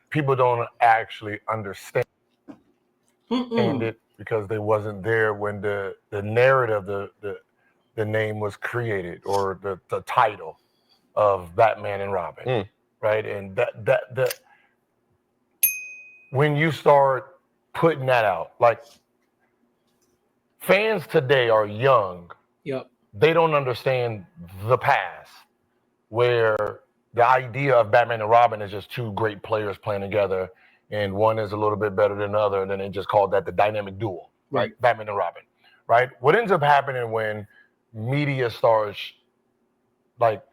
people don't actually understand it because they wasn't there when the narrative, the name was created, or the title of Batman and Robin, right? And that when you start putting that out, like, fans today are young. Yep. They don't understand the past, where the idea of Batman and Robin is just two great players playing together, and one is a little bit better than the other, and then they just called that the dynamic duo, right? Batman and Robin, right? What ends up happening when media starts, like,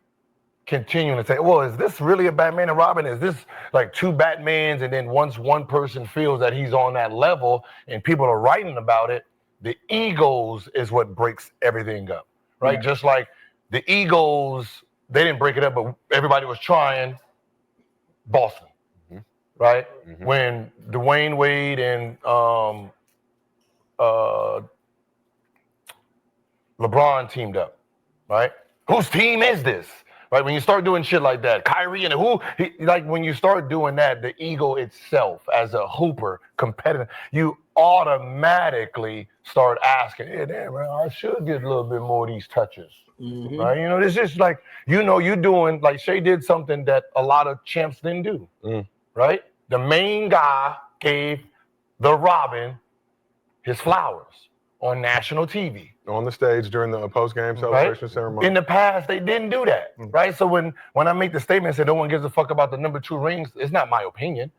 continuing to say, well, is this really a Batman and Robin? Is this like two Batmans? And then once one person feels that he's on that level and people are writing about it, the egos is what breaks everything up, right? Yeah. Just like the egos, they didn't break it up, but everybody was trying Boston, right? When Dwayne Wade and LeBron teamed up, right? Whose team is this? Right, when you start doing shit like that, Kyrie and like when you start doing that, the ego itself as a hooper, competitor, you automatically start asking, hey, damn, man, I should get a little bit more of these touches, right? You know, it's just like, you're doing, like Shay did something that a lot of champs didn't do, right? The main guy gave the Robin his flowers on national TV. On the stage during the post-game celebration ceremony. In the past, they didn't do that, right? So when I make the statement that no one gives a fuck about the number 2 rings, it's not my opinion.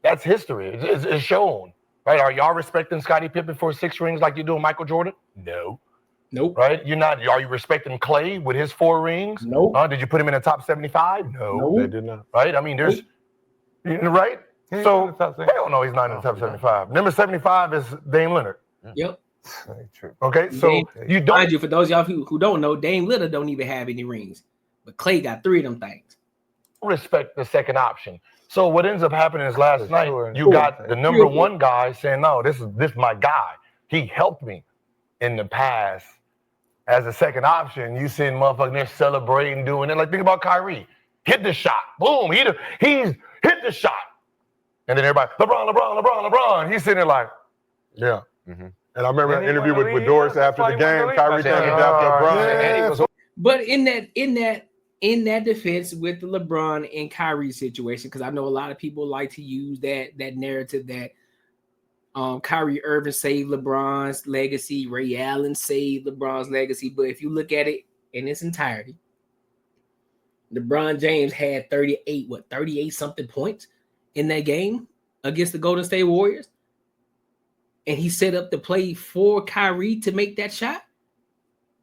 That's history. It's shown, right? Are y'all respecting Scottie Pippen for 6 rings like you do Michael Jordan? No. Nope. Right? You're not. Are you respecting Clay with his 4 rings? Nope. Did you put him in the top 75? No. Nope. They did not. Right? I mean, there's, right? So, hell no, he's not in the top 75. Number 75 is Dame Lillard. Yep. True. Okay, so you don't. Mind you, for those of y'all who don't know, Dame Lillard don't even have any rings, but Clay got 3 of them things. Respect the second option. So what ends up happening is last night you got the number 1 guy saying, "No, this is my guy. He helped me in the past." As a second option, you seeing motherfuckers there celebrating, doing it. Like, think about Kyrie, hit the shot, boom, he's hit the shot, and then everybody, LeBron. He's sitting there like, yeah. And I remember an interview with Doris after the game. Kyrie turned it down to LeBron. But in that defense with the LeBron and Kyrie situation, because I know a lot of people like to use that narrative that Kyrie Irving saved LeBron's legacy, Ray Allen saved LeBron's legacy. But if you look at it in its entirety, LeBron James had 38 something points in that game against the Golden State Warriors. And he set up the play for Kyrie to make that shot.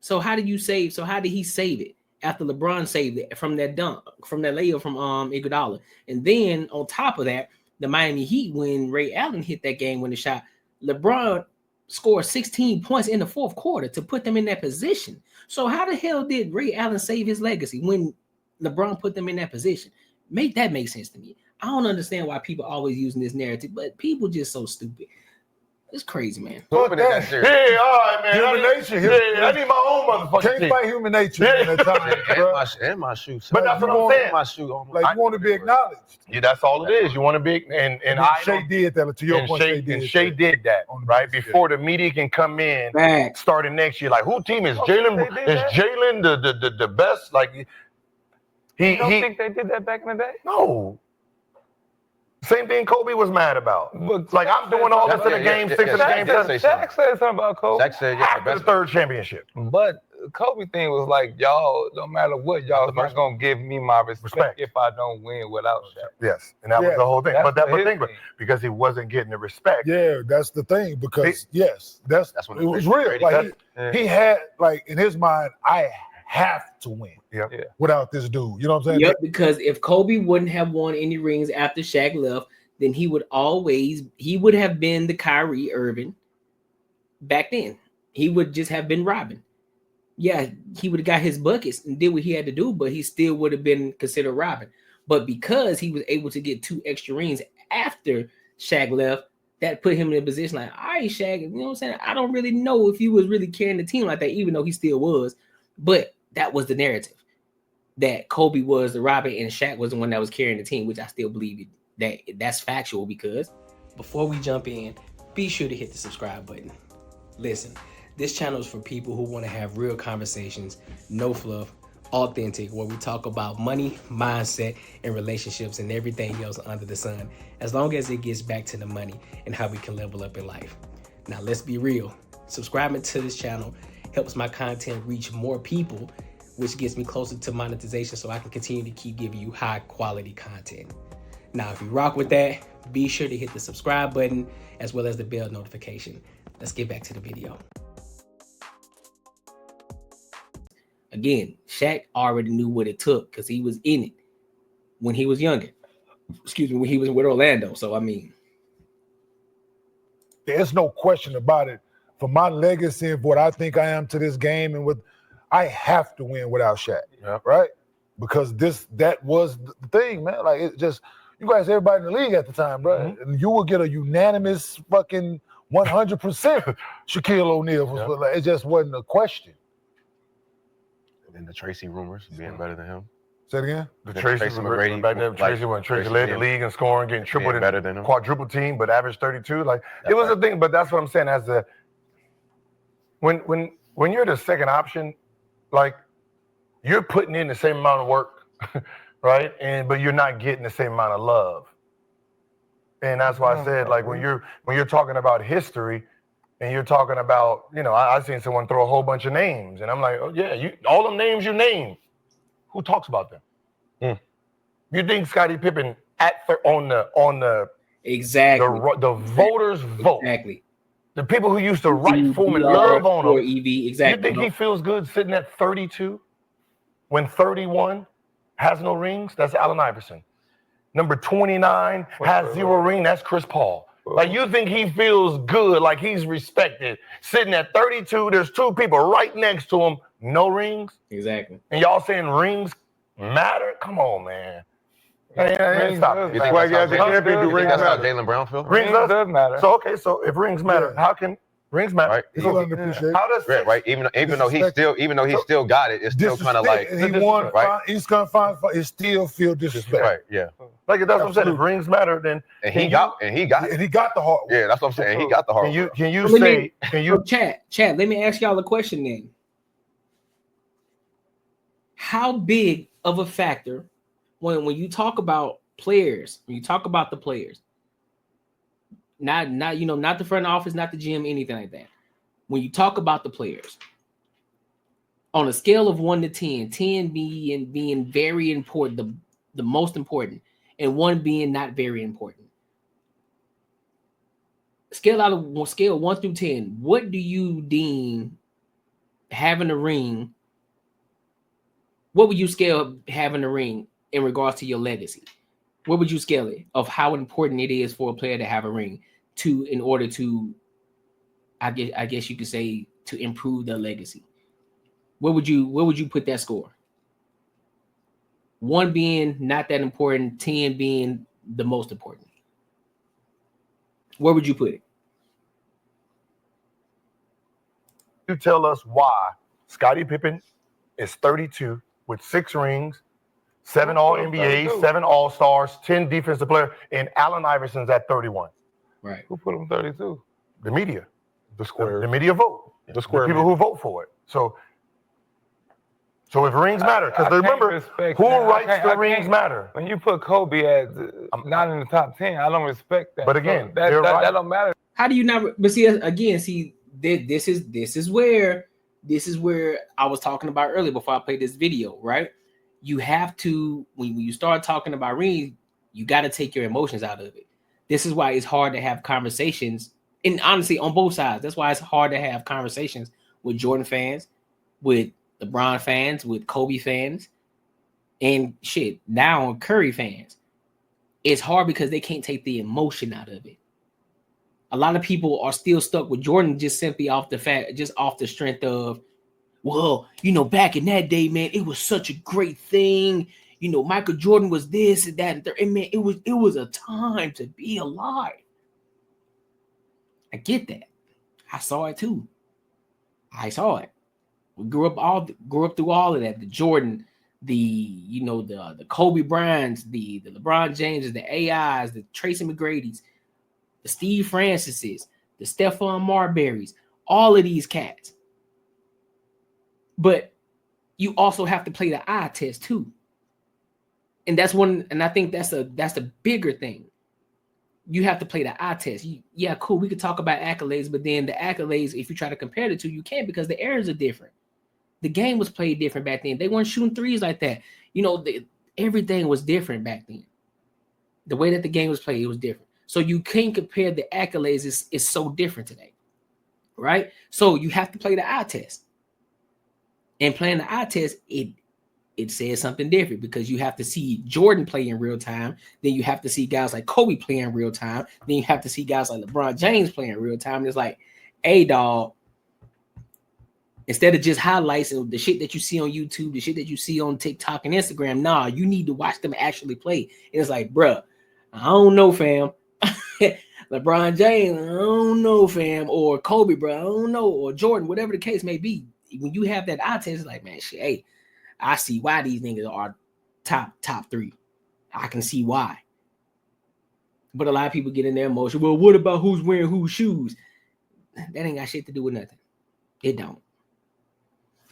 So how did he save it after LeBron saved it from that dunk, from that layup from Iguodala? And then on top of that, the Miami Heat, when Ray Allen hit that game-winning shot, LeBron scored 16 points in the 4th quarter to put them in that position. So how the hell did Ray Allen save his legacy when LeBron put them in that position? Make that make sense to me. I don't understand why people always using this narrative, but people just so stupid. It's crazy, man. Fuck that. Yeah, all right, man. Human nature. Yeah, I need my own motherfucking Can't team. fight human nature at times, bro. And my shoe. But that's what I'm saying. My shoe on Like, you want to be acknowledged. Yeah, that's all it is. You want to be, and Shay did that. To your point, Shay did that, right? Before the media can come in, starting next year. Like, who team is Jalen? Is Jalen the best? Like, you don't think they did that back in the day? No. Same thing Kobe was mad about. But like, I'm doing all this in the game 6 in the game 7. Shaq said something about Kobe. Shaq said, after the 3rd championship. But Kobe thing was like, y'all, no matter what, y'all not gonna give me my respect if I don't win without Shaq. Yes, and that was the whole thing. But because he wasn't getting the respect. Yeah, that's the thing. Because that's what it was real. Like he had, like, in his mind, I have to win without this dude. You know what I'm saying? Yep, because if Kobe wouldn't have won any rings after Shaq left, then he would have been the Kyrie Irving back then. He would just have been Robin. Yeah, he would have got his buckets and did what he had to do, but he still would have been considered Robin. But because he was able to get 2 extra rings after Shaq left, that put him in a position like, all right, Shaq, you know what I'm saying? I don't really know if he was really carrying the team like that, even though he still was. But that was the narrative, that Kobe was the Robin and Shaq was the one that was carrying the team, which I still believe that's factual. Because before we jump in, be sure to hit the subscribe button. Listen, this channel is for people who want to have real conversations, no fluff, authentic, where we talk about money, mindset, and relationships and everything else under the sun, as long as it gets back to the money and how we can level up in life. Now, let's be real. Subscribing to this channel helps my content reach more people, which gets me closer to monetization so I can continue to keep giving you high quality content. Now, if you rock with that, be sure to hit the subscribe button as well as the bell notification. Let's get back to the video. Again, Shaq already knew what it took because he was in it when he was younger. Excuse me, when he was with Orlando. So, I mean, there's no question about it. For my legacy of what I think I am to this game, and I have to win without Shaq, right? Because that was the thing, man. Like, it just, you guys, everybody in the league at the time, bro, and you will get a unanimous fucking 100% Shaquille O'Neal. Like, it just wasn't a question. And the Tracy rumors being better than him. Say it again? The Tracy McGrady, back then, Tracy led the league in scoring, getting triple better than him. Quadruple team, but averaged 32. Like, it was a thing, but that's what I'm saying. When you're the second option, like, you're putting in the same amount of work, right? But you're not getting the same amount of love. And that's why I said, like, when you're talking about history, and you're talking about, I seen someone throw a whole bunch of names, and I'm like, oh yeah, all them names you name, who talks about them? You think Scottie Pippen on the exactly the voters vote, exactly, the people who used to write for him and love on him, exactly. You think he feels good sitting at 32 when 31 has no rings? That's Allen Iverson. Number 29 has 0 ring. That's Chris Paul. Like, you think he feels good, like he's respected, sitting at 32, there's 2 people right next to him, no rings? Exactly. And y'all saying rings matter? Come on, man. Stop. You think that's how Jaylen Brown feels? Rings does matter. So, okay, so if rings matter, how can rings matter? Right. How does right? Even though he still got it, it's still kind of like he won. Right? He's gonna find it still feel disrespect. Right. Yeah. Like, that's what I'm saying. If rings matter, then he got the heart. Yeah, that's what I'm saying. He got the heart. Can you chat? Let me ask y'all a question then. How big of a factor when you talk about players, when you talk about the players, not not the front office, not the GM, anything like that. When you talk about the players, on a scale of 1 to 10, 10 being very important, the most important, and 1 being not very important. Scale 1 through 10. What do you deem having a ring? What would you scale having a ring in regards to your legacy? What would you scale it of how important it is for a player to have a ring in order to, I guess you could say, to improve their legacy? Where would you put that score? 1 being not that important, 10 being the most important. Where would you put it? You tell us why Scottie Pippen is 32 with 6 rings, 7 All-NBAs, 7 All-Stars, 10 defensive players, and Allen Iverson's at 31. Right. Who put him 32? The media. The square. The media vote. The square. People who vote for it. So if rings matter, because remember, who writes the rings matter. When you put Kobe as not in the top 10, I don't respect that. But again, that don't matter. How do you not? But see, again, this is where I was talking about earlier before I played this video, right? You have to, when you start talking about rings, you got to take your emotions out of it. This is why it's hard to have conversations, and honestly, on both sides, that's why it's hard to have conversations with Jordan fans, with LeBron fans, with Kobe fans, and shit, now Curry fans. It's hard because they can't take the emotion out of it. A lot of people are still stuck with Jordan just simply off the strength of, well, back in that day, man, it was such a great thing. Michael Jordan was this and that. And man, it was a time to be alive. I get that. I saw it too. I saw it. We grew up through all of that. The Jordan, the Kobe Bryants, the LeBron Jameses, the AIs, the Tracy McGrady's, the Steve Francis's, the Stephon Marbury's, all of these cats. But you also have to play the eye test too. And that's one, and I think that's the bigger thing. You have to play the eye test. Yeah, cool. We could talk about accolades, but then the accolades, if you try to compare the two, you can't, because the errors are different. The game was played different back then. They weren't shooting threes like that. Everything was different back then. The way that the game was played, it was different. So you can't compare the accolades. It's so different today, right? So you have to play the eye test. And playing the eye test, it says something different, because you have to see Jordan play in real time. Then you have to see guys like Kobe play in real time. Then you have to see guys like LeBron James play in real time. And it's like, hey, dog, instead of just highlights and the shit that you see on YouTube, the shit that you see on TikTok and Instagram, nah, you need to watch them actually play. And it's like, bruh, I don't know, fam. LeBron James, I don't know, fam. Or Kobe, bro, I don't know. Or Jordan, whatever the case may be. When you have that eye test, it's like, man, shit, hey, I see why these niggas are top three. I can see why. But a lot of people get in their emotion. Well, what about who's wearing whose shoes? That ain't got shit to do with nothing. It don't.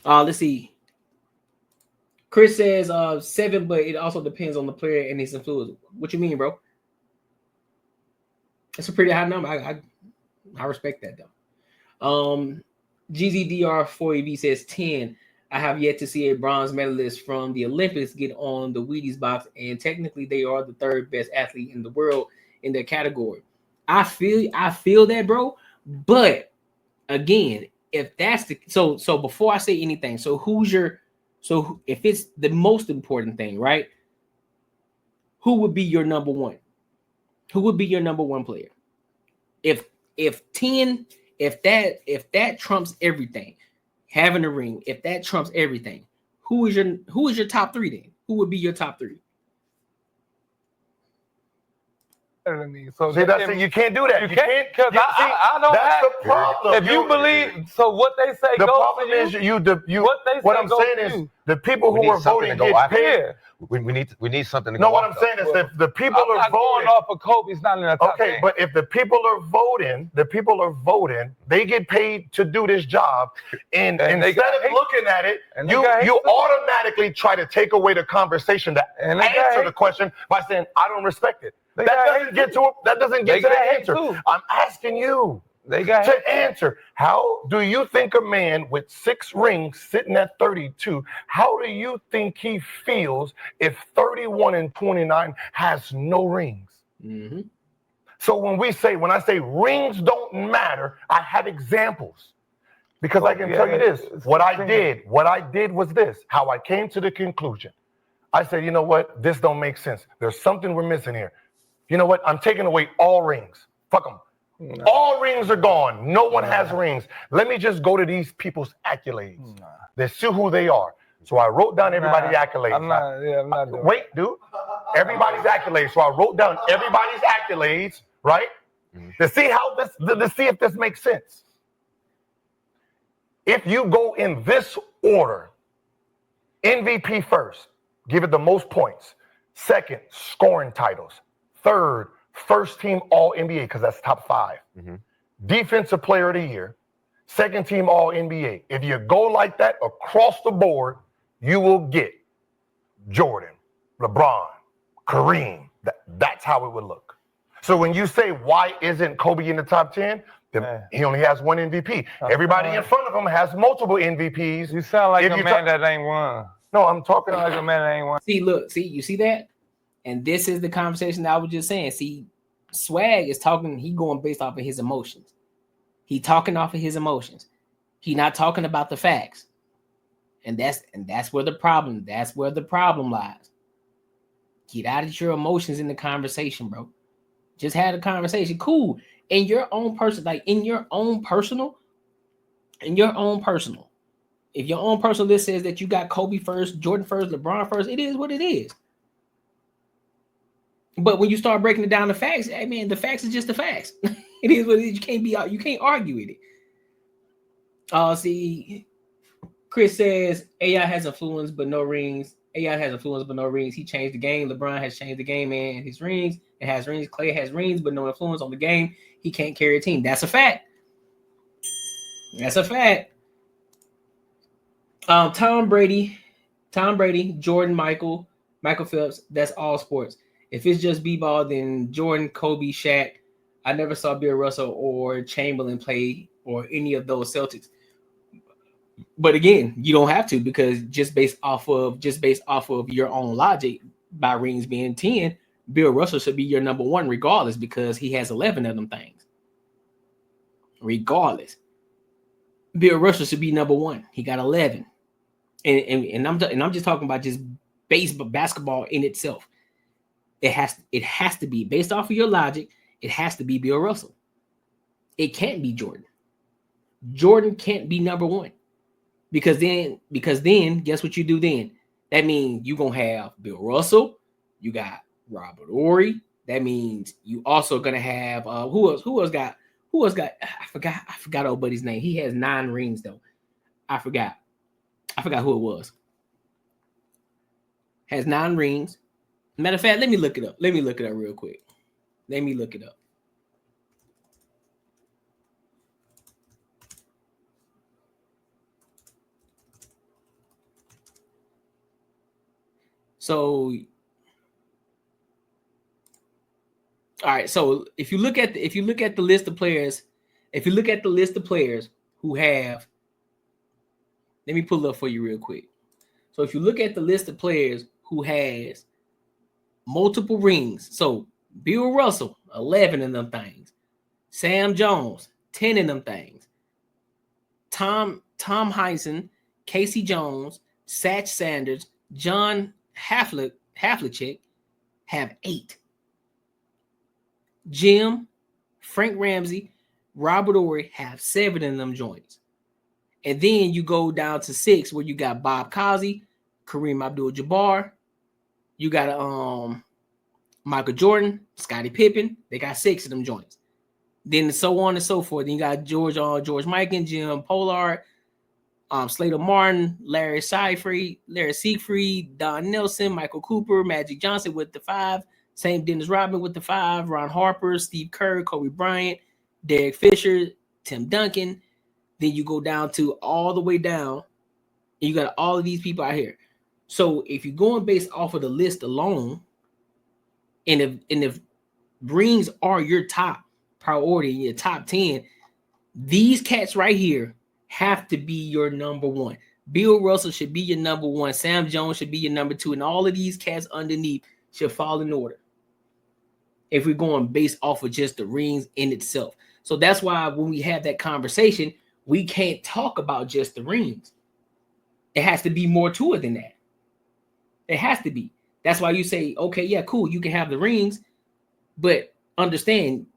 Let's see. Chris says 7, but it also depends on the player and his influence. What you mean, bro? That's a pretty high number. I respect that though. GZDR4EV says 10. I have yet to see a bronze medalist from the Olympics get on the Wheaties box, and technically they are the third best athlete in the world in their category. I feel that, bro. But again, if that's the so before I say anything, so if it's the most important thing, right? Who would be your number one? Who would be your number one player? If that trumps everything, having a ring, if that trumps everything, who is your top three then? Who would be your top three? So see, that's it. You can't do that. You can't, because I don't that's have the problem. If you believe, so what they say the goes problem to is you. What I'm saying is the people who are voting get paid. We need something to No, go what off I'm saying is that the people I'm are not voting going off of Kobe's not in the top 10. but if the people are voting, they get paid to do this job. And instead of looking at it, you automatically try to take away the conversation to answer the question by saying, I don't respect it. That doesn't get to the answer. I'm asking you to answer. How do you think a man with 6 rings sitting at 32, how do you think he feels if 31 and 29 has no rings? Mm-hmm. So when I say rings don't matter, I have examples. Because I can tell you this, what I did was this, how I came to the conclusion. I said, you know what? This don't make sense. There's something we're missing here. You know what? I'm taking away all rings. Fuck them. No. All rings are gone. No one has rings. Let me just go to these people's accolades. Let's see who they are. So I wrote down everybody's accolades. I'm not doing wait, dude. Everybody's accolades. So I wrote down everybody's accolades, right? To see if this makes sense. If you go in this order, MVP first, give it the most points. Second, scoring titles. Third, first team All-NBA, because that's top 5. Mm-hmm. Defensive player of the year. Second team All-NBA. If you go like that across the board, you will get Jordan, LeBron, Kareem. That's how it would look. So when you say, why isn't Kobe in the top 10? He only has 1 MVP. Everybody in front of him has multiple MVPs. You sound like a man that ain't won. No, I'm talking like a man that ain't won. You see that? And this is the conversation that I was just saying. See, Swag is talking, he going based off of his emotions. He talking off of his emotions. He not talking about the facts. And that's where the problem lies. Get out of your emotions in the conversation, bro. Just have a conversation. Cool. In your own person, if your own personal list says that you got Kobe first, Jordan first, LeBron first, it is what it is. But when you start breaking it down to facts, I mean, the facts is just the facts. It is what it is. You can't argue with it. See, Chris says AI has influence, but no rings. AI has influence but no rings. He changed the game. LeBron has changed the game and his rings. It has rings. Clay has rings but no influence on the game. He can't carry a team. That's a fact. That's a fact. Tom Brady, Jordan, Michael Phelps. That's all sports. If it's just b-ball, then Jordan, Kobe, Shaq. I never saw Bill Russell or Chamberlain play or any of those Celtics. But again, you don't have to, because just based off of your own logic, by rings being 10, Bill Russell should be your number one regardless, because he has 11 of them things. Regardless, Bill Russell should be number one. He got 11, and I'm just talking about just basketball in itself. It has to be based off of your logic. It has to be Bill Russell. It can't be Jordan. Jordan can't be number one. Because then guess what you do then? That means you're gonna have Bill Russell, you got Robert Horry. That means you also gonna have who else got I forgot old buddy's name. He has 9 rings though. I forgot who it was. Has 9 rings. Matter of fact, let me look it up. Let me look it up real quick. Let me look it up. So, all right. So if you look at the list of players, who have, let me pull it up for you real quick. So if you look at the list of players who has multiple rings, so Bill Russell, 11 of them things. Sam Jones, 10 of them things. Tom Heinsohn, Casey Jones, Satch Sanders, John Havlicek have 8. Jim, Frank Ramsey, Robert Horry have 7 of them joints. And then you go down to 6 where you got Bob Cousy, Kareem Abdul-Jabbar, you got Michael Jordan, Scottie Pippen. They got 6 of them joints. Then so on and so forth. Then you got George Mikan, Jim Pollard, Slater Martin, Larry Siegfried, Don Nelson, Michael Cooper, Magic Johnson with the 5, same Dennis Rodman with the 5, Ron Harper, Steve Kerr, Kobe Bryant, Derek Fisher, Tim Duncan. Then you go down to all the way down, and you got all of these people out here. So if you're going based off of the list alone, and if rings are your top priority, your top 10, these cats right here have to be your number one. Bill Russell should be your number one. Sam Jones should be your number 2. And all of these cats underneath should fall in order if we're going based off of just the rings in itself. So that's why when we have that conversation, we can't talk about just the rings. It has to be more to it than that. It has to be. That's why you say, okay, yeah, cool, you can have the rings, but understand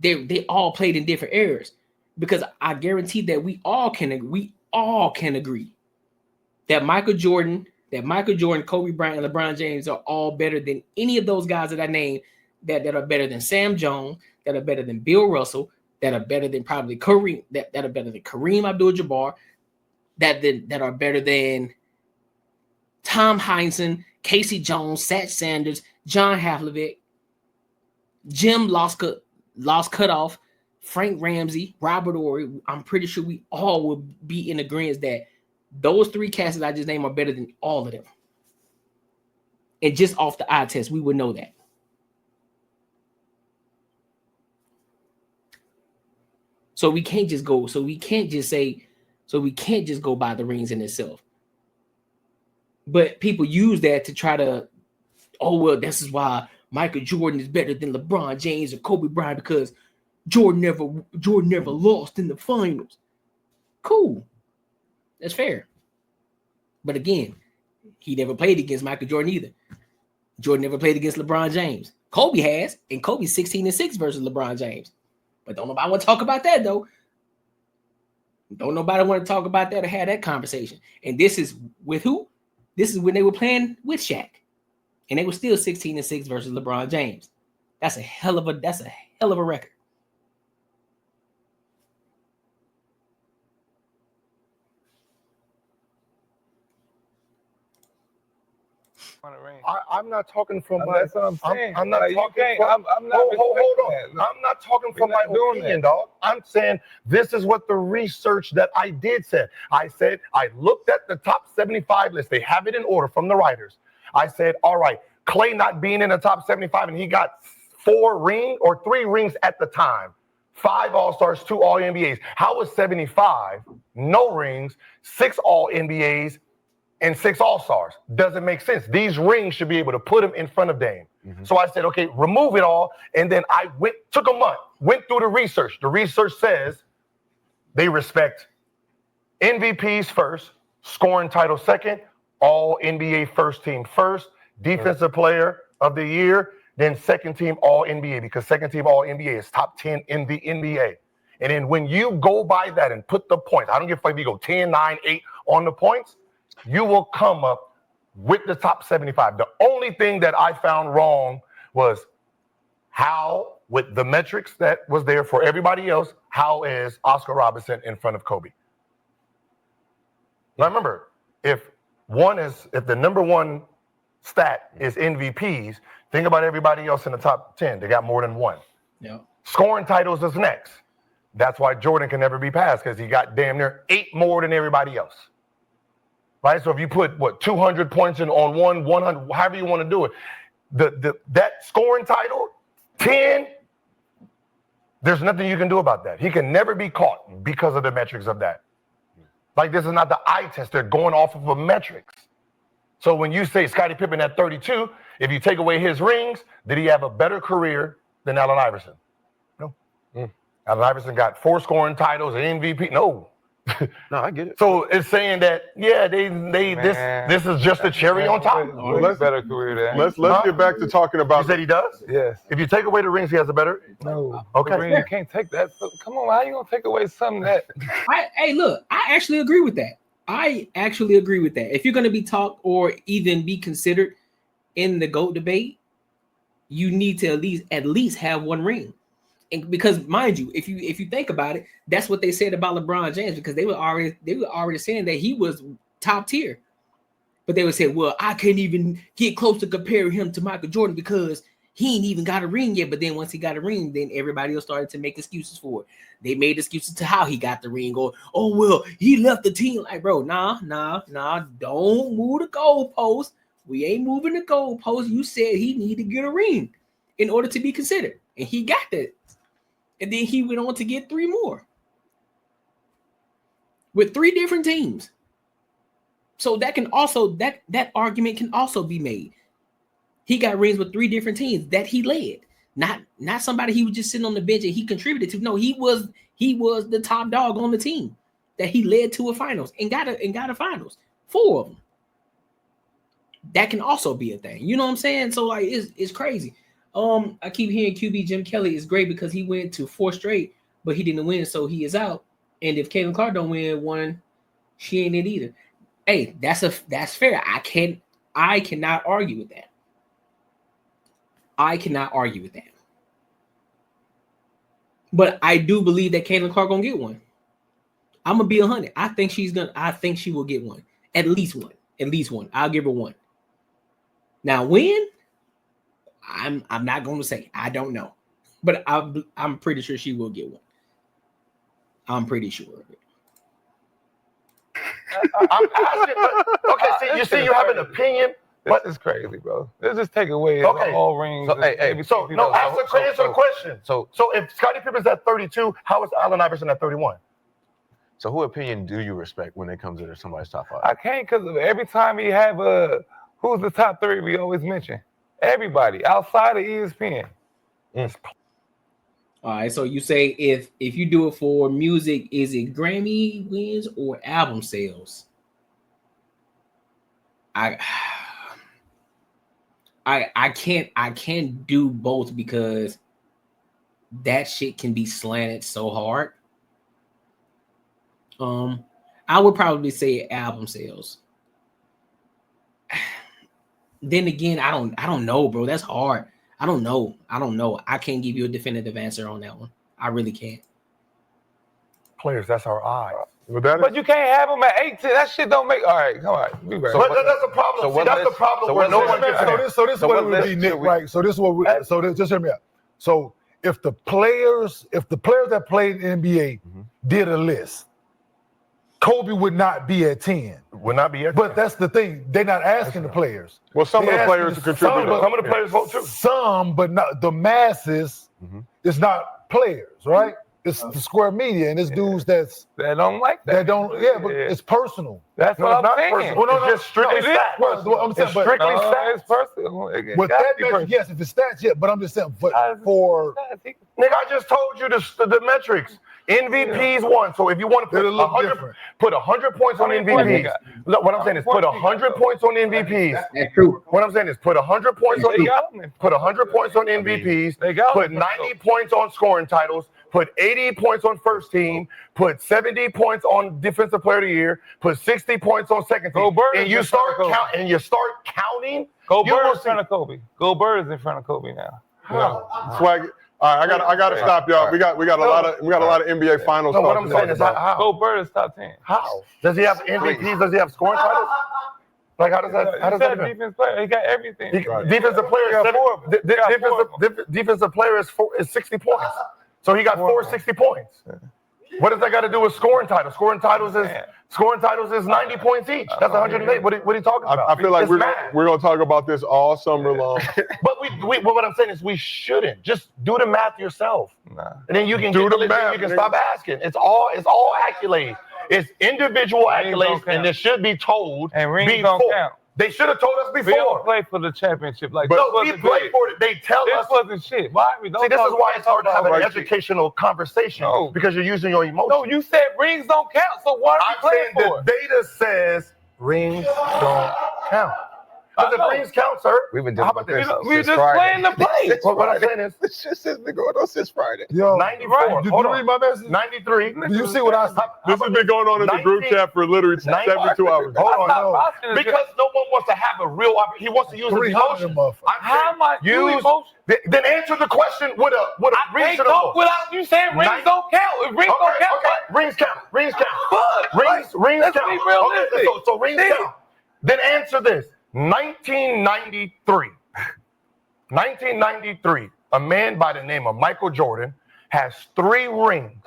they all played in different eras. Because I guarantee that we all can agree that Michael Jordan, Kobe Bryant, and LeBron James are all better than any of those guys that I named, that are better than Sam Jones, that are better than Bill Russell, that are better than probably Kareem, that are better than Kareem Abdul-Jabbar, that are better than Tom Heinsohn, Casey Jones, Satch Sanders, John Havlicek, Jim Lost Cutoff, Frank Ramsey, Robert Horry. I'm pretty sure we all will be in agreement that those 3 cats that I just named are better than all of them. And just off the eye test, we would know that. So we can't just go by the rings in itself. But people use that to try to, oh, well, this is why Michael Jordan is better than LeBron James or Kobe Bryant, because Jordan never lost in the finals. Cool. That's fair. But again, he never played against Michael Jordan either. Jordan never played against LeBron James. Kobe has, and Kobe's 16-6 versus LeBron James. But don't nobody want to talk about that, though. Don't nobody want to talk about that or have that conversation. And this is with who? This is when they were playing with Shaq. And they were still 16-6 versus LeBron James. That's a hell of a record. I'm not talking from my. That's what I'm saying. I'm not like, talking from. I'm not Hold on. that. I'm not talking from my opinion, dog. I'm saying this is what the research that I did said. I said I looked at the top 75 list. They have it in order from the writers. I said, all right, Clay not being in the top 75, and he got 4 rings or 3 rings at the time. 5 All-Stars, 2 All-NBAs. How was 75, no rings, 6 All-NBAs, and 6 All-Stars? Doesn't make sense. These rings should be able to put him in front of Dame. So I said, okay, remove it all. And then I took a month, went through the research. The research says they respect MVPs first, scoring title second, All-NBA first team first, defensive player of the year, then second team All-NBA, because second team All-NBA is top 10 in the NBA. And then when you go by that and put the points, I don't give a fuck if you go 10, 9, 8 on the points, you will come up with the top 75. The only thing that I found wrong was how, with the metrics that was there for everybody else, how is Oscar Robertson in front of Kobe? Now remember, if the number one stat is MVPs, think about everybody else in the top 10. They got more than 1. Yeah. Scoring titles is next. That's why Jordan can never be passed, because he got damn near 8 more than everybody else. Right? So if you put 200 points in on 100, however you want to do it, that scoring title, 10, there's nothing you can do about that. He can never be caught because of the metrics of that. Like, this is not the eye test. They're going off of a metrics. So when you say Scottie Pippen at 32, if you take away his rings, did he have a better career than Allen Iverson? No. Allen Iverson got 4 scoring titles, an MVP. No. No, I get it. So it's saying that, yeah, this is just a cherry on top. Well, let's better career than. Let's get back to talking about. You said he does? Yes. If you take away the rings, he has a better. No. Okay. You can't take that. So, come on, how you gonna take away something that? Hey, look, I actually agree with that. If you're gonna be talked or even be considered in the GOAT debate, you need to at least have 1 ring. And because, mind you, if you think about it, that's what they said about LeBron James, because they were already saying that he was top tier. But they would say, well, I couldn't even get close to comparing him to Michael Jordan because he ain't even got a ring yet. But then once he got a ring, then everybody else started to make excuses for it. They made excuses to how he got the ring, or, oh, well, he left the team. Like, bro, nah, don't move the goalpost. We ain't moving the goalpost. You said he needed to get a ring in order to be considered. And he got that. And then he went on to get 3 more with 3 different teams. So that can also that argument can also be made. He got rings with 3 different teams that he led. Not somebody he was just sitting on the bench and he contributed to. No, he was the top dog on the team that he led to a finals and got a finals. 4 of them. That can also be a thing. You know what I'm saying? So like it's crazy. I keep hearing QB Jim Kelly is great because he went to 4 straight, but he didn't win, so he is out. And if Caitlin Clark don't win 1, she ain't it either. Hey, that's fair. I cannot argue with that. But I do believe that Caitlin Clark gonna get 1. I'm gonna be 100. I think she will get 1. At least one. I'll give her 1. Now when? I'm not going to say. I don't know, but I'm pretty sure she will get 1. I'm pretty sure of it. I'm asking, okay, see, you have an opinion, but it's crazy, bro. Let's just take away all rings. So, answer the question. So if Scottie Pippen's at 32, how is Allen Iverson at 31? So who opinion do you respect when it comes to somebody's top 5? I can't, because every time we have who's the top 3 we always mention. Everybody outside of ESPN. All right, so you say if you do it for music, is it Grammy wins or album sales? I can't do both because that shit can be slanted so hard. I would probably say album sales. Then again, I don't know, bro. That's hard. I don't know. I can't give you a definitive answer on that one. I really can't. Players, that's our odds. But you can't have them at 18. That shit don't make. All right, come on. Be right. But that's a problem. See, that's the problem where no one gets. So this is what it would be, Nick. Right. So this is what we. So just hear me out. So if the players that played in the NBA did a list, Kobe would not be at 10. Would not be at 10. But that's the thing. They're not asking the players. Well, some of the players contribute. Some of the players vote too. Some, but not the masses. It's not players, right? It's the square media and it's dudes that don't like that. That don't, but it's personal. That's what I'm saying. Personal. Well, it's just strictly stats. It's strictly stats. It's personal. With that metric, yes, if it's stats, yeah, but I'm just saying for Nigga, I just told you the metrics. MVPs won. So if you want to put 100 points on MVPs. Look, what I'm saying is put 100 points on MVPs. That's true. What I'm saying is put 100 points on MVPs. Put 90 points on scoring titles. Put 80 points on first team, put 70 points on defensive player of the year, put 60 points on second team. And you start counting. Go Bird in front of Kobe. Go Bird is in front of Kobe now. Swag. All right, I got to stop y'all. We got a lot of NBA finals. No, what I'm saying is how? Go Bird is top 10. How? Does he have MVPs? Does he have scoring titles? Like how does that defense player? He got everything. Defensive player. Defensive player is 60 points. So he got 460 points. What does that got to do with scoring titles? Scoring titles is 90 points each. That's 108. What are you talking about? I feel like we're gonna talk about this all summer long. But what I'm saying is we shouldn't just do the math yourself, and then you can do the math. You can stop asking. It's all accolades. It's individual accolades, and this should be told. And rings don't count. They should have told us before. We don't play for the championship like no, we play for it. They tell us. This wasn't shit. Why we don't? See, this is why it's hard to have an educational conversation because you're using your emotions. No, you said rings don't count. So what are we playing for? The data says rings don't count. Because if rings count, sir. We've been doing this. We're just playing the play. What I'm saying is, this shit has been going on since Friday. Yo, 94. Did you read my message? 93. Do you see what I said? This has been going on in the group chat for literally 72 hours. Hold on, because no one wants to have a real. He wants to use his emotion. How much use emotion? Then answer the question with a reasonable. I can't without you saying rings don't count. If rings don't count, rings count. Rings count. Rings count. Let's be realistic. So rings count. Then answer this. 1993, a man by the name of Michael Jordan has 3 rings.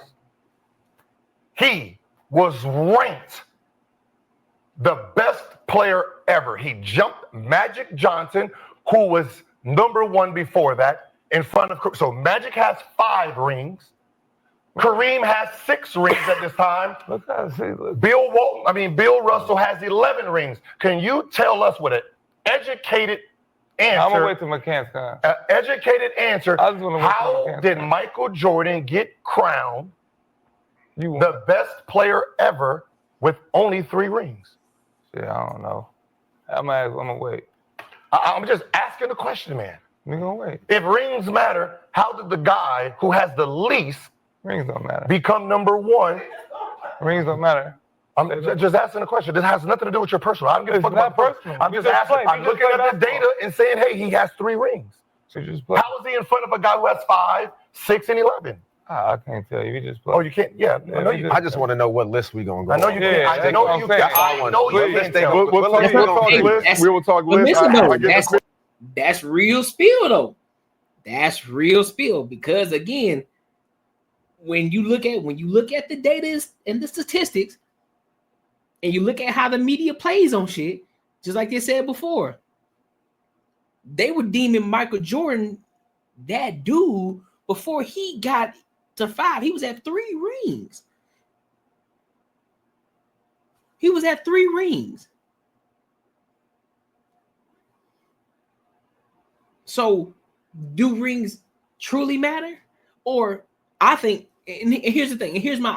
He was ranked the best player ever. He jumped Magic Johnson, who was number 1 before that, in front of. So Magic has 5 rings. Kareem has 6 rings at this time. Bill Russell has 11 rings. Can you tell us with an educated answer? I'm gonna wait till McCann's time. An educated answer. How did Michael Jordan get crowned the best player ever with only 3 rings? Yeah, I don't know. I'm gonna wait. I'm just asking the question, man. We're gonna wait. If rings matter, how did the guy who has the least rings don't matter become number 1? Rings don't matter. I'm just asking a question. This has nothing to do with your personal. I don't give a fuck about personal. I'm just asking. I'm looking at the data and saying, hey, he has 3 rings. So just play. How is he in front of a guy who has 5, 6, and 11? I can't tell you. We just play. Oh, you can't? Yeah. I just want to know what list we gonna go. I know you can. I know you can. I know you can. We will talk list. That's real spill, though. That's real spill because again, when you look at the data and the statistics, and you look at how the media plays on shit, just like they said before, they were deeming Michael Jordan that dude before he got to 5. He was at 3 rings. He was at 3 rings. So, do rings truly matter? Or I think, and here's the thing, and here's my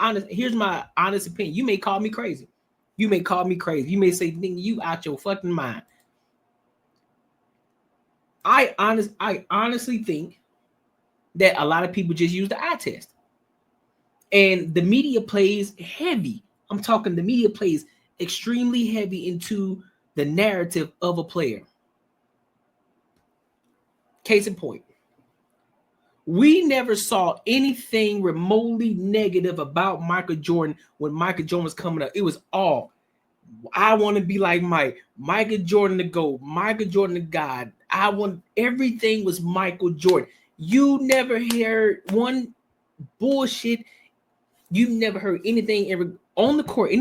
honest opinion. You may call me crazy. You may call me crazy. You may say, "Nigga, you out your fucking mind." I honestly think that a lot of people just use the eye test, and the media plays heavy. I'm talking the media plays extremely heavy into the narrative of a player. Case in point, We never saw anything remotely negative about Michael Jordan when Michael Jordan was coming up. It was all, I want to be like Michael Jordan the GOAT, Michael Jordan the God. Everything was Michael Jordan. You never heard one bullshit. You never heard anything on the court,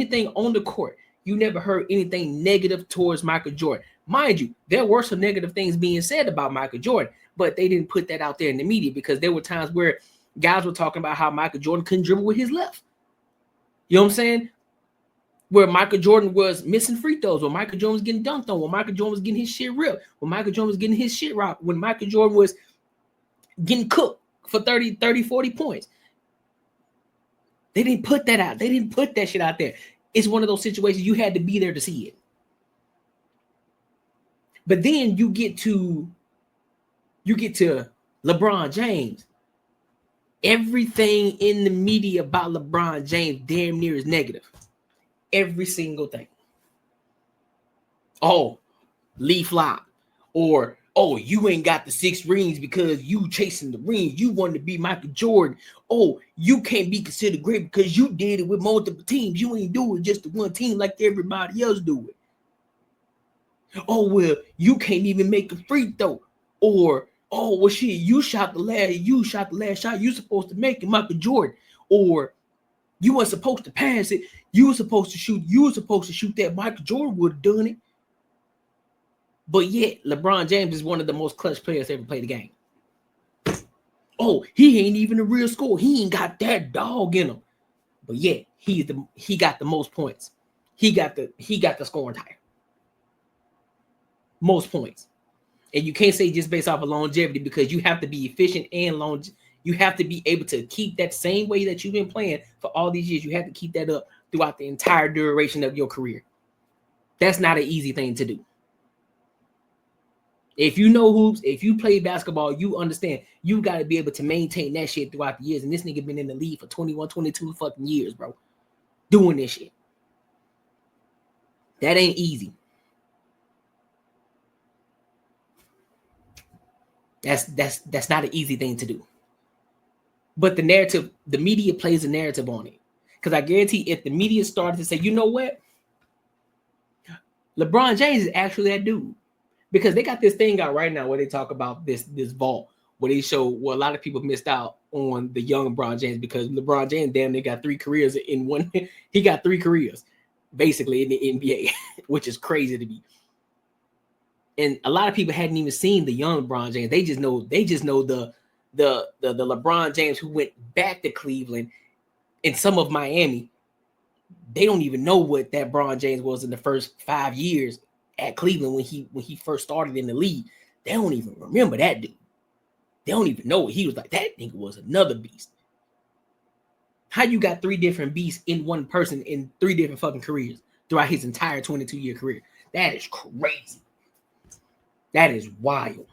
You never heard anything negative towards Michael Jordan. Mind you, there were some negative things being said about Michael Jordan, but they didn't put that out there in the media because there were times where guys were talking about how Michael Jordan couldn't dribble with his left. You know what I'm saying? Where Michael Jordan was missing free throws, when Michael Jordan was getting dunked on, when Michael Jordan was getting his shit ripped, when Michael Jordan was getting his shit rocked, when Michael Jordan was getting cooked for 30, 40 points. They didn't put that out. They didn't put that shit out there. It's one of those situations you had to be there to see it. But then you get to LeBron James. Everything in the media about LeBron James damn near is negative. Every single thing. Oh, leaf flop. Or, oh, you ain't got the 6 rings because you chasing the rings. You want to be Michael Jordan. Oh, you can't be considered great because you did it with multiple teams. You ain't do it just the one team like everybody else do it. Oh, well, you can't even make a free throw. Or, oh, well, shit, you shot the last shot. You supposed to make it, Michael Jordan. Or you weren't supposed to pass it. You were supposed to shoot. That. Michael Jordan would have done it. But yet, LeBron James is one of the most clutch players to ever play the game. Oh, he ain't even a real scorer. He ain't got that dog in him. But yet, he got the most points. He got the scoring title. Most points. And you can't say just based off of longevity because you have to be efficient and you have to be able to keep that same way that you've been playing for all these years. You have to keep that up throughout the entire duration of your career. That's not an easy thing to do. If you know hoops, if you play basketball, you understand you got to be able to maintain that shit throughout the years. And this nigga been in the league for 21, 22 fucking years, bro. Doing this shit. That ain't easy. That's not an easy thing to do. But the narrative, the media plays a narrative on it. Because I guarantee if the media started to say, you know what? LeBron James is actually that dude. Because they got this thing out right now where they talk about this vault, where they show a lot of people missed out on the young LeBron James because LeBron James damn near got 3 careers in one. He got 3 careers basically in the NBA, which is crazy to me. And a lot of people hadn't even seen the young LeBron James. They just know the LeBron James who went back to Cleveland and some of Miami. They don't even know what that LeBron James was in the first 5 years at Cleveland when he first started in the league. They don't even remember that dude. They don't even know what he was like. That nigga was another beast. How you got 3 different beasts in one person in 3 different fucking careers throughout his entire 22-year career? That is crazy. That is wild.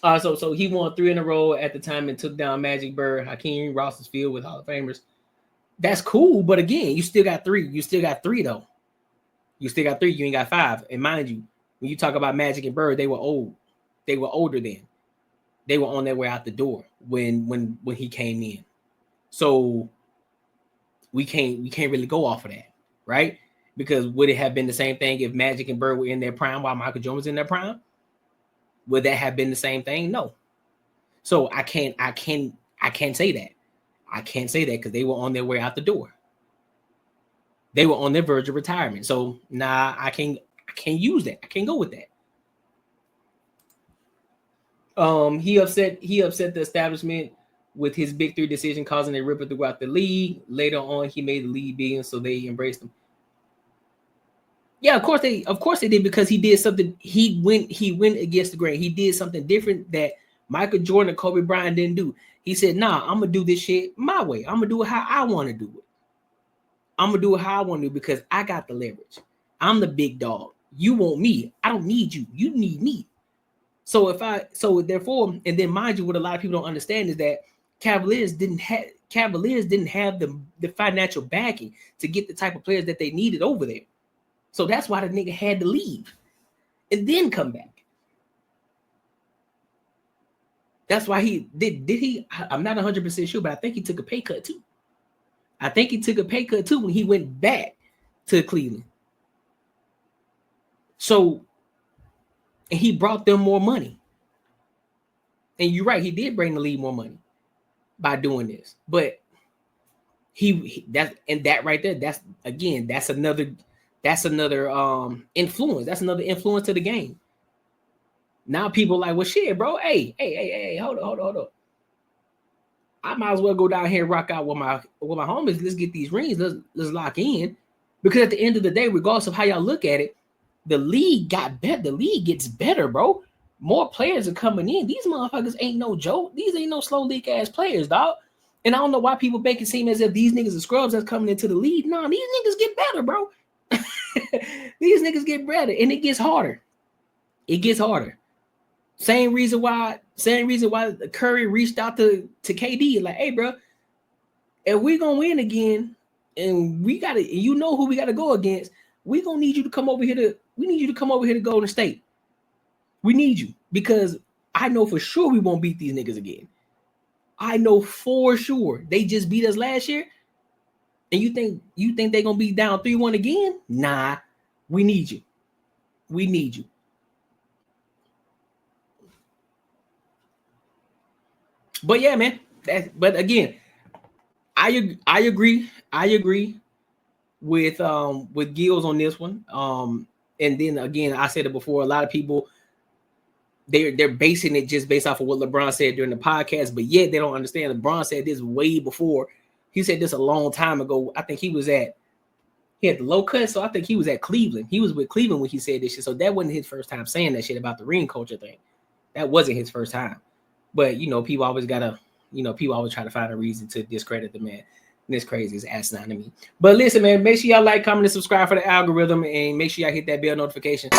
So he won 3 in a row at the time and took down Magic Bird, Hakeem, Ross's Field with Hall of Famers. That's cool, but again, you still got 3. You still got 3 though. You still got 3. You ain't got 5. And mind you, when you talk about Magic and Bird, they were old. They were older then. They were on their way out the door when he came in. So we can't really go off of that, right? Because would it have been the same thing if Magic and Bird were in their prime while Michael Jordan was in their prime? Would that have been the same thing? No. So I can't say that. I can't say that because they were on their way out the door. They were on their verge of retirement. So I can't use that. I can't go with that. He upset the establishment with his Big 3 decision, causing a ripple throughout the league. Later on, he made the league big, so they embraced him. Yeah, of course they did because he did something. He went against the grain. He did something different that Michael Jordan and Kobe Bryant didn't do. He said, "Nah, I'm gonna do this shit my way. I'm gonna do it how I want to do it. I'm gonna do it how I want to do it because I got the leverage. I'm the big dog. You want me? I don't need you. You need me. So therefore, and then mind you, what a lot of people don't understand is that Cavaliers didn't have the financial backing to get the type of players that they needed over there. So that's why the nigga had to leave and then come back. That's why he did he? I'm not 100% sure, but I think he took a pay cut too. I think he took a pay cut too when he went back to Cleveland. So, and he brought them more money. And you're right, he did bring the league more money by doing this. But that right there, that's another influence. That's another influence to the game. Now people like, well, shit, bro. Hey, hold on. I might as well go down here and rock out with my homies. Let's get these rings. Let's lock in. Because at the end of the day, regardless of how y'all look at it, the league got better. The league gets better, bro. More players are coming in. These motherfuckers ain't no joke. These ain't no slow league ass players, dog. And I don't know why people make it seem as if these niggas are scrubs that's coming into the league. No, these niggas get better, bro. These niggas get better, and it gets harder. It gets harder. Same reason why Curry reached out to KD, like, hey, bro, if we gonna win again, and we gotta, you know who we gotta go against, we need you to come over here to Golden State. We need you, because I know for sure we won't beat these niggas again. I know for sure. They just beat us last year. And you think they're gonna be down 3-1 again? Nah, we need you. We need you. But yeah, man. But again, I agree. I agree with Gills on this one. And then again, I said it before. A lot of people they're basing it just based off of what LeBron said during the podcast, but yet they don't understand. LeBron said this way before. He said this a long time ago. I think he had the low cut, so I think he was at Cleveland. He was with Cleveland when he said this shit. So that wasn't his first time saying that shit about the ring culture thing. That wasn't his first time. But people always try to find a reason to discredit the man. And it's crazy. It's asinine to me. But listen, man, make sure y'all like, comment, and subscribe for the algorithm, and make sure y'all hit that bell notification.